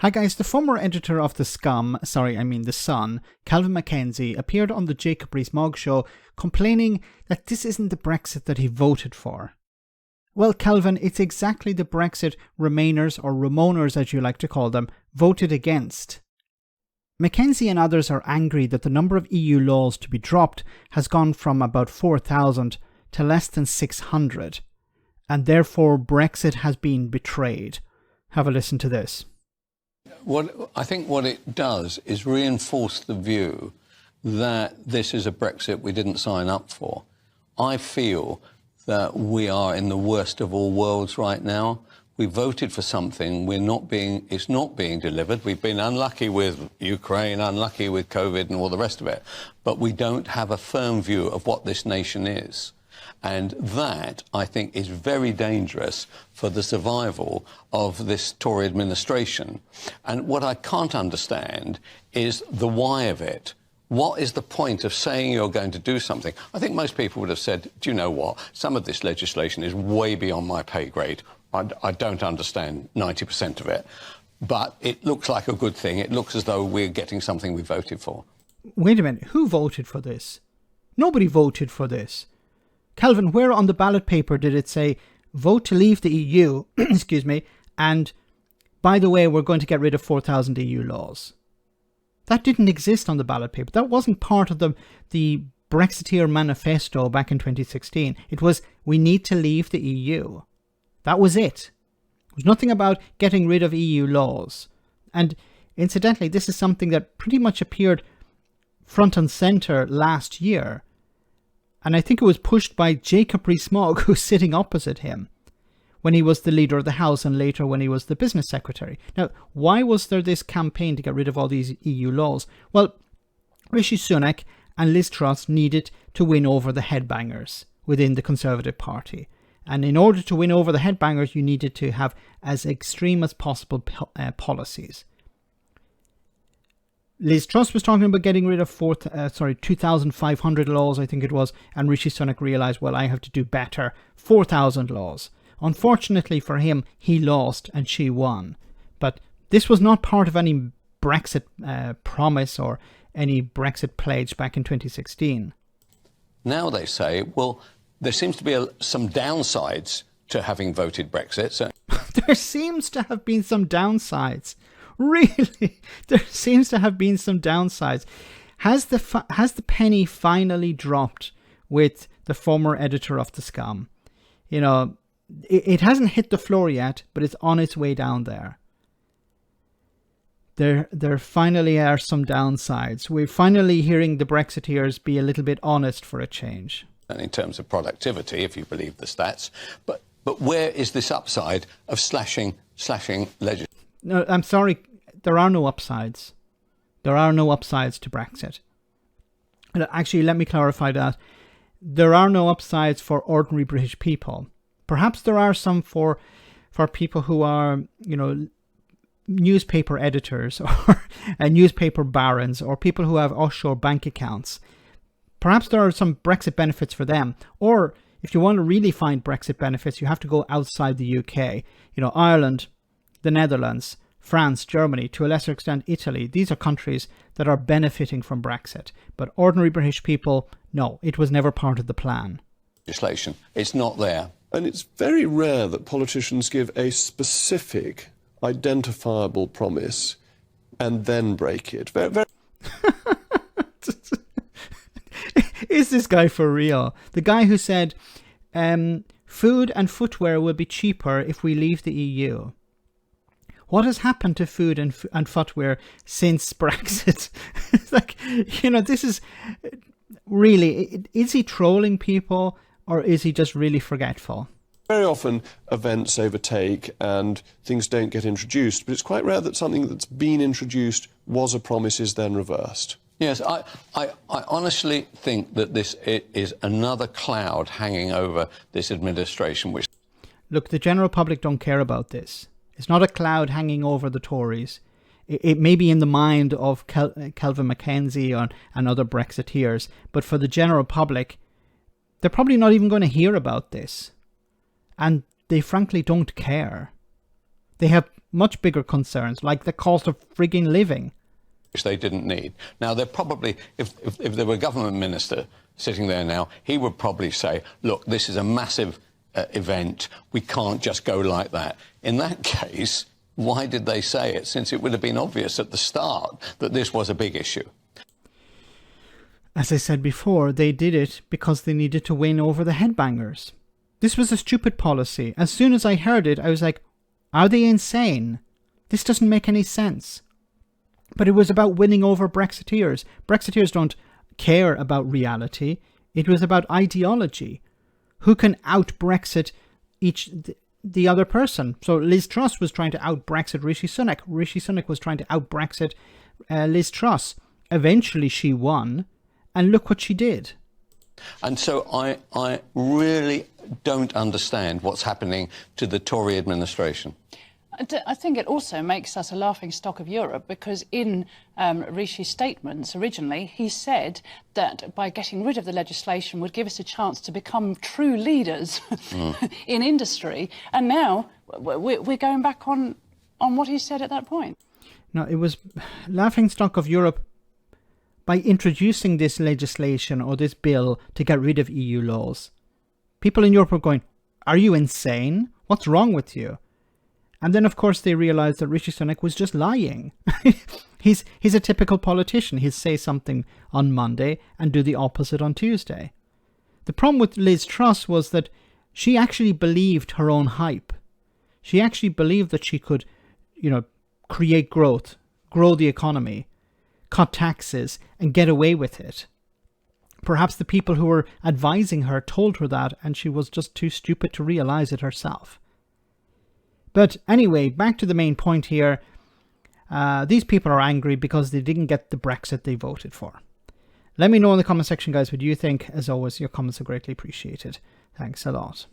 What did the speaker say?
Hi guys, the former editor of The Sun, Kelvin MacKenzie, appeared on the Jacob Rees-Mogg show complaining that this isn't the Brexit that he voted for. Well, Kelvin, it's exactly the Brexit Remainers, or Remoaners as you like to call them, voted against. MacKenzie and others are angry that the number of EU laws to be dropped has gone from about 4,000 to less than 600, and therefore Brexit has been betrayed. Have a listen to this. I think what it does is reinforce the view that this is a Brexit we didn't sign up for. I feel that we are in the worst of all worlds right now. We voted for something it's not being delivered. We've been unlucky with Ukraine, unlucky with COVID and all the rest of it. But we don't have a firm view of what this nation is. And that, I think, is very dangerous for the survival of this Tory administration. And what I can't understand is the why of it. What is the point of saying you're going to do something? I think most people would have said, do you know what? Some of this legislation is way beyond my pay grade. I don't understand 90% of it. But it looks like a good thing. It looks as though we're getting something we voted for. Wait a minute. Who voted for this? Nobody voted for this. Kelvin, where on the ballot paper did it say, vote to leave the EU, excuse me, and by the way, we're going to get rid of 4,000 EU laws? That didn't exist on the ballot paper. That wasn't part of the Brexiteer manifesto back in 2016. It was, we need to leave the EU. That was it. There was nothing about getting rid of EU laws. And incidentally, this is something that pretty much appeared front and centre last year. And I think it was pushed by Jacob Rees-Mogg, who's sitting opposite him, when he was the leader of the House and later when he was the business secretary. Now, why was there this campaign to get rid of all these EU laws? Well, Rishi Sunak and Liz Truss needed to win over the headbangers within the Conservative Party. And in order to win over the headbangers, you needed to have as extreme as possible policies. Liz Truss was talking about getting rid of 2,500 laws, I think it was, and Rishi Sunak realised, well, I have to do better. 4,000 laws. Unfortunately for him, he lost and she won. But this was not part of any Brexit promise or any Brexit pledge back in 2016. Now they say, well, there seems to be some downsides to having voted Brexit. So there seems to have been some downsides. Really? There seems to have been some downsides. Has the penny finally dropped with the former editor of The Scum? You know, it hasn't hit the floor yet, but it's on its way down there. There finally are some downsides. We're finally hearing the Brexiteers be a little bit honest for a change. And in terms of productivity, if you believe the stats, but where is this upside of slashing legislation? No, I'm sorry, there are no upsides. There are no upsides to Brexit. Actually, let me clarify that. There are no upsides for ordinary British people. Perhaps there are some for people who are, you know, newspaper editors or newspaper barons or people who have offshore bank accounts. Perhaps there are some Brexit benefits for them. Or if you want to really find Brexit benefits, you have to go outside the UK. You know, Ireland, the Netherlands, France, Germany, to a lesser extent Italy. These are countries that are benefiting from Brexit. But ordinary British people, no, it was never part of the plan. Legislation, it's not there. And it's very rare that politicians give a specific, identifiable promise and then break it. Very Is this guy for real? The guy who said, food and footwear will be cheaper if we leave the EU. What has happened to food and footwear since Brexit? It's like, you know, this is really, is he trolling people or is he just really forgetful? Very often events overtake and things don't get introduced, but it's quite rare that something that's been introduced was a promise is then reversed. Yes, I honestly think that it is another cloud hanging over this administration. Which, look, the general public don't care about this. It's not a cloud hanging over the Tories. It may be in the mind of Kelvin MacKenzie and other Brexiteers, but for the general public, they're probably not even going to hear about this. And they frankly don't care. They have much bigger concerns, like the cost of frigging living. Which they didn't need. Now, they're probably, if there were a government minister sitting there now, he would probably say, look, this is a massive event. We can't just go like that. In that case, why did they say it, since it would have been obvious at the start that this was a big issue? As I said before, they did it because they needed to win over the headbangers. This was a stupid policy. As soon as I heard it, I was like, are they insane? This doesn't make any sense. But it was about winning over Brexiteers. Brexiteers don't care about reality. It was about ideology. Who can out-Brexit the other person? So Liz Truss was trying to out-Brexit Rishi Sunak. Rishi Sunak was trying to out-Brexit Liz Truss. Eventually she won, and look what she did. And so I really don't understand what's happening to the Tory administration. I think it also makes us a laughing stock of Europe, because in Rishi's statements originally, he said that by getting rid of the legislation would give us a chance to become true leaders in industry. And now we're going back on what he said at that point. No, it was laughing stock of Europe by introducing this legislation or this bill to get rid of EU laws. People in Europe were going, are you insane? What's wrong with you? And then, of course, they realized that Rishi Sunak was just lying. He's a typical politician. He'll say something on Monday and do the opposite on Tuesday. The problem with Liz Truss was that she actually believed her own hype. She actually believed that she could, create growth, grow the economy, cut taxes, and get away with it. Perhaps the people who were advising her told her that, and she was just too stupid to realize it herself. But anyway, back to the main point here. These people are angry because they didn't get the Brexit they voted for. Let me know in the comment section, guys, what you think. As always, your comments are greatly appreciated. Thanks a lot.